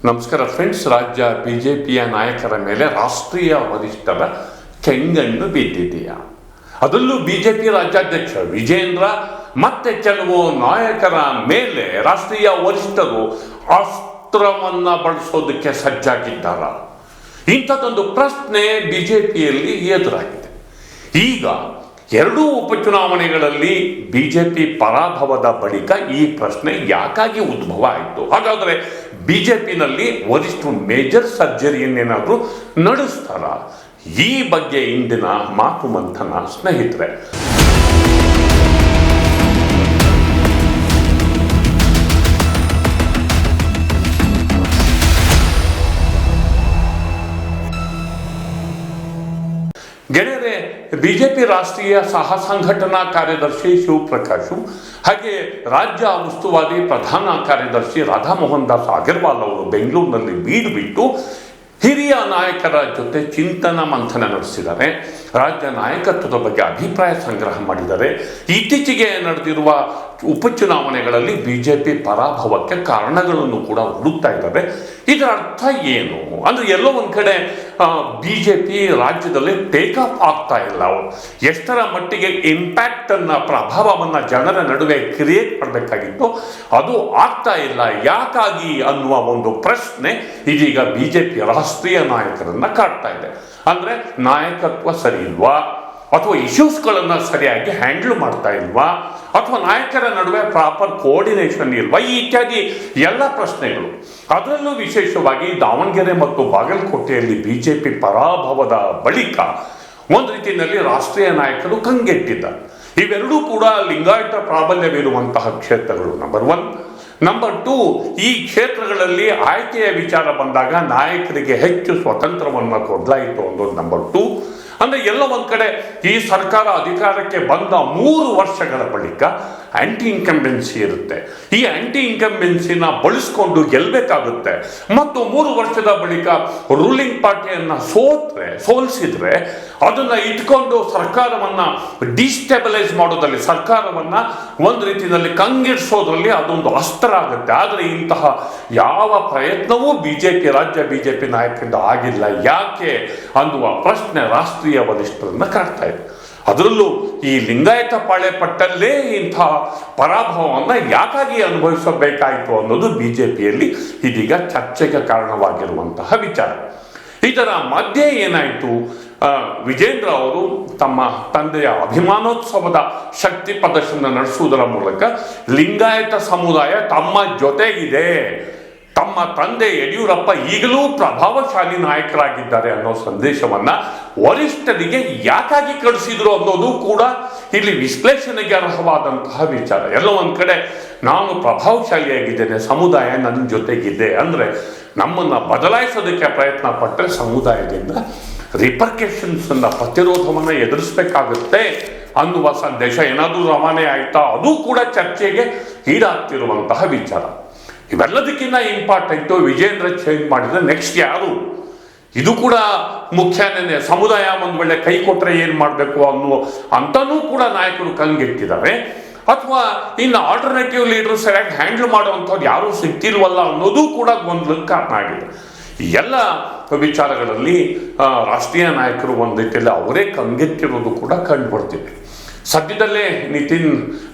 ನಮಸ್ಕಾರ ಫ್ರೆಂಡ್ಸ್. ರಾಜ್ಯ ಬಿಜೆಪಿಯ ನಾಯಕರ ಮೇಲೆ ರಾಷ್ಟ್ರೀಯ ವರಿಷ್ಠರ ಕೆಂಗಣ್ಣು ಬಿದ್ದಿದೆಯಾ? ಅದರಲ್ಲೂ ಬಿಜೆಪಿ ರಾಜ್ಯಾಧ್ಯಕ್ಷ ವಿಜೇಂದ್ರ ಮತ್ತೆ ಕೆಲವು ನಾಯಕರ ಮೇಲೆ ರಾಷ್ಟ್ರೀಯ ವರಿಷ್ಠರು ಅಸ್ತ್ರವನ್ನ ಬಳಸೋದಕ್ಕೆ ಸಜ್ಜಾಗಿದ್ದಾರ? ಇಂಥದ್ದೊಂದು ಪ್ರಶ್ನೆ ಬಿಜೆಪಿಯಲ್ಲಿ ಎದುರಾಗಿದೆ. ಈಗ ಎರಡೂ ಉಪಚುನಾವಣೆಗಳಲ್ಲಿ ಬಿಜೆಪಿ ಪರಾಭವದ ಬಳಿಕ ಈ ಪ್ರಶ್ನೆ ಯಾಕಾಗಿ ಉದ್ಭವ ಆಯಿತು? ಹಾಗಾದರೆ ಬಿಜೆಪಿನಲ್ಲಿ ವರಿಷ್ಠರು ಮೇಜರ್ ಸರ್ಜರಿಯನ್ನೇನಾದರೂ ನಡೆಸ್ತಾರ? ಈ ಬಗ್ಗೆ ಇಂದಿನ ಮಾತು ಮಂಥನ ಸ್ನೇಹಿತರೆ. ಗೆಳೆಯರೆ, ಬಿಜೆಪಿ ರಾಷ್ಟ್ರೀಯ ಸಹ ಸಂಘಟನಾ ಕಾರ್ಯದರ್ಶಿ ಶಿವಪ್ರಕಾಶ್ ಹಾಗೆ ರಾಜ್ಯ ಉಸ್ತುವಾರಿ ಪ್ರಧಾನ ಕಾರ್ಯದರ್ಶಿ ರಾಧಾ ಮೋಹನ್ ದಾಸ್ ಅಗರ್ವಾಲ್ ಅವರು ಬೆಂಗಳೂರಿನಲ್ಲಿ ಬೀಡು ಬಿಟ್ಟು ಹಿರಿಯ ನಾಯಕರ ಜೊತೆ ಚಿಂತನ ಮಂಥನ ನಡೆಸಿದ್ದಾರೆ. ರಾಜ್ಯ ನಾಯಕತ್ವದ ಬಗ್ಗೆ ಅಭಿಪ್ರಾಯ ಸಂಗ್ರಹ ಮಾಡಿದ್ದಾರೆ. ಇತ್ತೀಚೆಗೆ ನಡೆದಿರುವ ಉಪಚುನಾವಣೆಗಳಲ್ಲಿ ಬಿಜೆಪಿ ಪರಾಭವಕ್ಕೆ ಕಾರಣಗಳನ್ನು ಕೂಡ ಹುಡುಕ್ತಾ ಇದ್ದಾರೆ. ಇದರ ಅರ್ಥ ಏನು ಅಂದ್ರೆ, ಎಲ್ಲೋ ಒಂದ್ ಕಡೆ ಬಿಜೆಪಿ ರಾಜ್ಯದಲ್ಲಿ ಟೇಕ್ ಆಫ್ ಆಗ್ತಾ ಇಲ್ಲ. ಎಷ್ಟರ ಮಟ್ಟಿಗೆ ಇಂಪ್ಯಾಕ್ಟ್ ಅನ್ನ, ಪ್ರಭಾವವನ್ನ ಜನರ ನಡುವೆ ಕ್ರಿಯೇಟ್ ಮಾಡಬೇಕಾಗಿತ್ತು ಅದು ಆಗ್ತಾ ಇಲ್ಲ. ಯಾಕಾಗಿ ಅನ್ನುವ ಒಂದು ಪ್ರಶ್ನೆ ಇದೀಗ ಬಿಜೆಪಿ ರಾಷ್ಟ್ರೀಯ ನಾಯಕರನ್ನ ಕಾಡ್ತಾ ಇದೆ. ಅಂದ್ರೆ ನಾಯಕತ್ವ ಸರಿ ಇಲ್ವಾ, ಅಥವಾ ಇಶ್ಯೂಸ್ಗಳನ್ನು ಸರಿಯಾಗಿ ಹ್ಯಾಂಡಲ್ ಮಾಡ್ತಾ ಇಲ್ವಾ, ಅಥವಾ ನಾಯಕರ ನಡುವೆ ಪ್ರಾಪರ್ ಕೋಆರ್ಡಿನೇಷನ್ ಇಲ್ವಾ, ಈ ಇತ್ಯಾದಿ ಎಲ್ಲ ಪ್ರಶ್ನೆಗಳು. ಅದರಲ್ಲೂ ವಿಶೇಷವಾಗಿ ದಾವಣಗೆರೆ ಮತ್ತು ಬಾಗಲಕೋಟೆಯಲ್ಲಿ ಬಿಜೆಪಿ ಪರಾಭವದ ಬಳಿಕ ಒಂದು ರೀತಿಯಲ್ಲಿ ರಾಷ್ಟ್ರೀಯ ನಾಯಕರು ಕಂಗೆಟ್ಟಿದ್ದಾರೆ. ಇವೆರಡೂ ಕೂಡ ಲಿಂಗಾಯತ ಪ್ರಾಬಲ್ಯವಿರುವಂತಹ ಕ್ಷೇತ್ರಗಳು. ನಂಬರ್ 1. ನಂಬರ್ 2, ಈ ಕ್ಷೇತ್ರಗಳಲ್ಲಿ ಆಯ್ಕೆಯ ವಿಚಾರ ಬಂದಾಗ ನಾಯಕರಿಗೆ ಹೆಚ್ಚು ಸ್ವತಂತ್ರವನ್ನು ಕೊಡಲಾಯಿತು ಅನ್ನೋದು ನಂಬರ್ 2. ಅಂದ್ರೆ ಎಲ್ಲ ಒಂದ್ ಕಡೆ ಈ ಸರ್ಕಾರ ಅಧಿಕಾರಕ್ಕೆ ಬಂದ 3 ವರ್ಷಗಳ ಬಳಿಕ ಆಂಟಿ ಇನ್ಕಂಬೆನ್ಸಿ ಇರುತ್ತೆ. ಈ ಆಂಟಿ ಇನ್ಕಂಬೆನ್ಸಿನ ಬಳಸ್ಕೊಂಡು ಗೆಲ್ಲಬೇಕಾಗುತ್ತೆ. ಮತ್ತು 3 ವರ್ಷದ ಬಳಿಕ ರೂಲಿಂಗ್ ಪಾರ್ಟಿಯನ್ನ ಸೋಲಿಸಿದ್ರೆ ಅದನ್ನ ಇಟ್ಕೊಂಡು ಸರ್ಕಾರವನ್ನ ಡಿಸ್ಟೆಬಲೈಸ್ ಮಾಡೋದ್ರಲ್ಲಿ, ಸರ್ಕಾರವನ್ನ ಒಂದು ರೀತಿಯಲ್ಲಿ ಕಂಗೆಡಿಸೋದ್ರಲ್ಲಿ ಅದೊಂದು ಅಸ್ತ್ರ ಆಗುತ್ತೆ. ಆದರೆ ಇಂತಹ ಯಾವ ಪ್ರಯತ್ನವೂ ರಾಜ್ಯ ಬಿಜೆಪಿ ನಾಯಕರಿಂದ ಆಗಿಲ್ಲ. ಯಾಕೆ ಅನ್ನುವ ಪ್ರಶ್ನೆ ರಾಷ್ಟ್ರೀಯ ವರಿಷ್ಠರನ್ನ ಕಾಡ್ತಾ ಇದೆ. ಅದರಲ್ಲೂ ಈ ಲಿಂಗಾಯತ ಪಾಳೆ ಪಟ್ಟಲ್ಲೇ ಇಂತಹ ಪರಾಭವವನ್ನು ಯಾಕಾಗಿ ಅನುಭವಿಸಬೇಕಾಯಿತು ಅನ್ನೋದು ಬಿಜೆಪಿಯಲ್ಲಿ ಇದೀಗ ಚರ್ಚೆಗೆ ಕಾರಣವಾಗಿರುವಂತಹ ವಿಚಾರ. ಇದರ ಮಧ್ಯೆ ಏನಾಯಿತು, ವಿಜೇಂದ್ರ ಅವರು ತಮ್ಮ ತಂದೆಯ ಅಭಿಮಾನೋತ್ಸವದ ಶಕ್ತಿ ಪ್ರದರ್ಶನ ನಡೆಸುವುದರ ಮೂಲಕ ಲಿಂಗಾಯತ ಸಮುದಾಯ ತಮ್ಮ ಜೊತೆಗಿದೆ, ತಮ್ಮ ತಂದೆ ಯಡಿಯೂರಪ್ಪ ಈಗಲೂ ಪ್ರಭಾವಶಾಲಿ ನಾಯಕರಾಗಿದ್ದಾರೆ ಅನ್ನೋ ಸಂದೇಶವನ್ನ ವರಿಷ್ಠರಿಗೆ ಯಾಕಾಗಿ ಕಳಿಸಿದ್ರು ಅನ್ನೋದು ಕೂಡ ಇಲ್ಲಿ ವಿಶ್ಲೇಷಣೆಗೆ ಅರ್ಹವಾದಂತಹ ವಿಚಾರ. ಎಲ್ಲ ಒಂದ್ ಕಡೆ ನಾನು ಪ್ರಭಾವಶಾಲಿಯಾಗಿದ್ದೇನೆ, ಸಮುದಾಯ ನನ್ನ ಜೊತೆಗಿದೆ ಅಂದ್ರೆ ನಮ್ಮನ್ನ ಬದಲಾಯಿಸೋದಕ್ಕೆ ಪ್ರಯತ್ನ ಪಟ್ಟರೆ ಸಮುದಾಯದಿಂದ ರಿಪರ್ಕೇಷನ್ಸ್ ಅನ್ನ, ಪ್ರತಿರೋಧವನ್ನ ಎದುರಿಸಬೇಕಾಗುತ್ತೆ ಅನ್ನುವ ಸಂದೇಶ ಏನಾದರೂ ರವಾನೆ ಆಯ್ತಾ, ಅದು ಕೂಡ ಚರ್ಚೆಗೆ ಈಡಾಗ್ತಿರುವಂತಹ ವಿಚಾರ. ಇವೆಲ್ಲದಕ್ಕಿಂತ ಇಂಪಾರ್ಟೆಂಟು ವಿಜೇಂದ್ರ ಚೇಂಜ್ ಮಾಡಿದ್ರೆ ನೆಕ್ಸ್ಟ್ ಯಾರು, ಇದು ಕೂಡ ಮುಖ್ಯನೇ. ಸಮುದಾಯ ಒಂದು ವೇಳೆ ಕೈ ಕೊಟ್ಟರೆ ಏನು ಮಾಡಬೇಕು ಅನ್ನೋ ಅಂತನೂ ಕೂಡ ನಾಯಕರು ಕಂಗೆಟ್ಟಿದ್ದಾರೆ. ಅಥವಾ ಇನ್ನು ಆಲ್ಟರ್ನೇಟಿವ್ ಲೀಡರ್ ಸರಿಯಾಗಿ ಹ್ಯಾಂಡಲ್ ಮಾಡುವಂಥವ್ರು ಯಾರೂ ಸಿಗ್ತಿಲ್ವಲ್ಲ ಅನ್ನೋದು ಕೂಡ ಗೊಂದಲಕ್ಕೆ ಕಾರಣ ಆಗಿದೆ. ಈ ಎಲ್ಲ ವಿಚಾರಗಳಲ್ಲಿ ರಾಷ್ಟ್ರೀಯ ನಾಯಕರು ಒಂದು ರೀತಿಯಲ್ಲಿ ಅವರೇ ಕಂಗೆಟ್ಟಿರೋದು ಕೂಡ ಕಂಡು ಬರ್ತಿದೆ. ಸದ್ಯದಲ್ಲೇ ನಿತಿನ್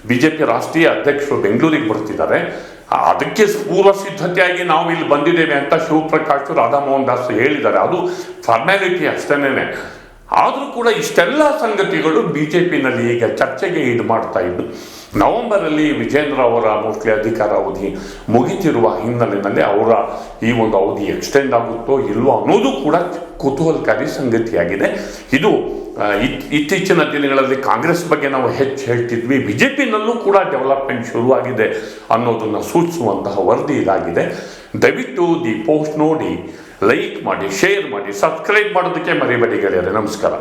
ಬಿಜೆಪಿ ರಾಷ್ಟ್ರೀಯ ಅಧ್ಯಕ್ಷರು ಬೆಂಗಳೂರಿಗೆ ಬರ್ತಿದ್ದಾರೆ. ಅದಕ್ಕೆ ಪೂರ್ವ ಸಿದ್ಧತೆಯಾಗಿ ನಾವು ಇಲ್ಲಿ ಬಂದಿದ್ದೇವೆ ಅಂತ ಶಿವಪ್ರಕಾಶ್ ರಾಧಾ ಮೋಹನ್ ದಾಸ್ ಹೇಳಿದ್ದಾರೆ. ಅದು ಫಾರ್ಮ್ಯಾಲಿಟಿ ಅಷ್ಟೇನೆ. ಆದರೂ ಕೂಡ ಇಷ್ಟೆಲ್ಲ ಸಂಗತಿಗಳು ಬಿಜೆಪಿನಲ್ಲಿ ಈಗ ಚರ್ಚೆಗೆ ಈಡು ಮಾಡ್ತಾ ಇದ್ದು, ನವೆಂಬರಲ್ಲಿ ವಿಜೇಂದ್ರ ಅವರ ಮೋಸ್ಟ್ಲಿ ಅಧಿಕಾರ ಅವಧಿ ಮುಗಿತಿರುವ ಹಿನ್ನೆಲೆಯಲ್ಲಿ ಅವರ ಈ ಒಂದು ಅವಧಿ ಎಕ್ಸ್ಟೆಂಡ್ ಆಗುತ್ತೋ ಇಲ್ವೋ ಅನ್ನೋದು ಕೂಡ ಕುತೂಹಲಕಾರಿ ಸಂಗತಿಯಾಗಿದೆ. ಇದು ಇತ್ತೀಚಿನ ದಿನಗಳಲ್ಲಿ ಕಾಂಗ್ರೆಸ್ ಬಗ್ಗೆ ನಾವು ಹೆಚ್ಚು ಹೇಳ್ತಿದ್ವಿ, ಬಿಜೆಪಿನಲ್ಲೂ ಕೂಡ ಡೆವಲಪ್ಮೆಂಟ್ ಶುರುವಾಗಿದೆ ಅನ್ನೋದನ್ನು ಸೂಚಿಸುವಂತಹ ವರದಿ ಇದಾಗಿದೆ. ದಯವಿಟ್ಟು ದಿ ಪೋಸ್ಟ್ ನೋಡಿ, ಲೈಕ್ ಮಾಡಿ, ಶೇರ್ ಮಾಡಿ, ಸಬ್ಸ್ಕ್ರೈಬ್ ಮಾಡೋದಕ್ಕೆ ಮರಿಬೇಡಿ ಗೆಳೆಯರೆ. ನಮಸ್ಕಾರ.